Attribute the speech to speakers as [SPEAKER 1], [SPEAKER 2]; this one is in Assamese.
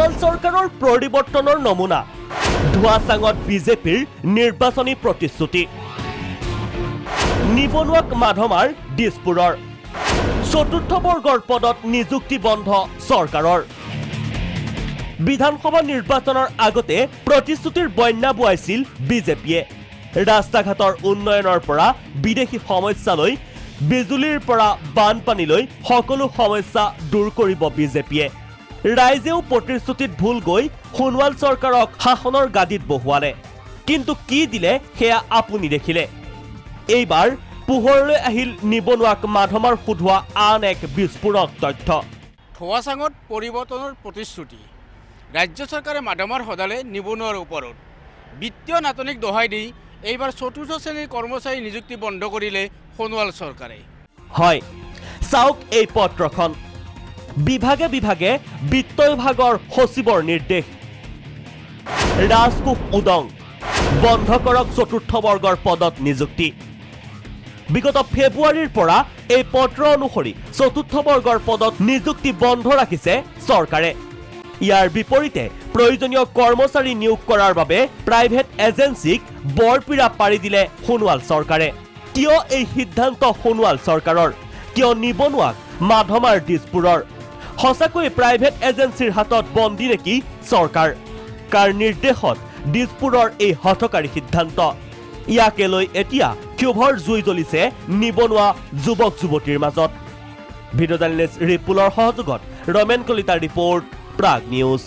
[SPEAKER 1] সোণোৱাল চৰকাৰৰ পৰিৱৰ্তনৰ নমুনা ধোৱাচাঙত বিজেপিৰ নিৰ্বাচনী প্ৰতিশ্ৰুতি নিবনুৱাক মাধমাৰ দিছপুৰৰ চতুৰ্থ বৰ্গৰ পদত নিযুক্তি বন্ধ চৰকাৰৰ বিধানসভা নিৰ্বাচনৰ আগতে প্ৰতিশ্ৰুতিৰ বন্যা বুৱাইছিল বিজেপিয়ে ৰাস্তা ঘাটৰ উন্নয়নৰ পৰা বিদেশী সমস্যালৈ বিজুলীৰ পৰা বানপানীলৈ সকলো সমস্যা দূৰ কৰিব বিজেপিয়ে ৰাইজেও প্ৰতিশ্ৰুতিত ভুল গৈ সোণোৱাল চৰকাৰক শাসনৰ গাদীত বহুৱালে কিন্তু কি দিলে সেয়া আপুনি দেখিলে এইবাৰ পোহৰলৈ আহিল নিবনুৱাক মাধমাৰ সুধোৱা আন এক বিস্ফোৰক তথ্য
[SPEAKER 2] ধোৱাচাঙত পৰিৱৰ্তনৰ প্ৰতিশ্ৰুতি ৰাজ্য চৰকাৰে মাধমাৰ সদালে নিবনুৱাৰ ওপৰত বিত্তীয় নাটনিক দহাই দি এইবাৰ চতুৰ্থ শ্ৰেণীৰ কৰ্মচাৰী নিযুক্তি বন্ধ কৰিলে সোণোৱাল চৰকাৰে
[SPEAKER 1] হয় চাওক এই পত্ৰখন বিভাগে বিভাগে বিত্ত বিভাগৰ সচিবৰ নিৰ্দেশ ৰাজকোষ উদং বন্ধ কৰক চতুৰ্থ বৰ্গৰ পদত নিযুক্তি বিগত ফেব্ৰুৱাৰীৰ পৰা এই পত্ৰ অনুসৰি চতুৰ্থ বৰ্গৰ পদত নিযুক্তি বন্ধ ৰাখিছে চৰকাৰে ইয়াৰ বিপৰীতে প্ৰয়োজনীয় কৰ্মচাৰী নিয়োগ কৰাৰ বাবে প্ৰাইভেট এজেন্সিক বৰপিৰা পাৰি দিলে সোণোৱাল চৰকাৰে কিয় এই সিদ্ধান্ত সোণোৱাল চৰকাৰৰ কিয় নিবনুৱাক মাধমাৰ দিছপুৰৰ সঁচাকৈ প্ৰাইভেট এজেন্সিৰ হাতত বন্দী নেকি চৰকাৰ কাৰ নিৰ্দেশত দিছপুৰৰ এই হঠকাৰী সিদ্ধান্ত ইয়াকে লৈ এতিয়া ক্ষোভৰ জুই জ্বলিছে নিবনুৱা যুৱক যুৱতীৰ মাজত ভিডিঅ জাৰ্নেলিষ্ট ৰিপুলৰ সহযোগত ৰমেন কলিতাৰ ৰিপৰ্ট প্ৰাগ নিউজ।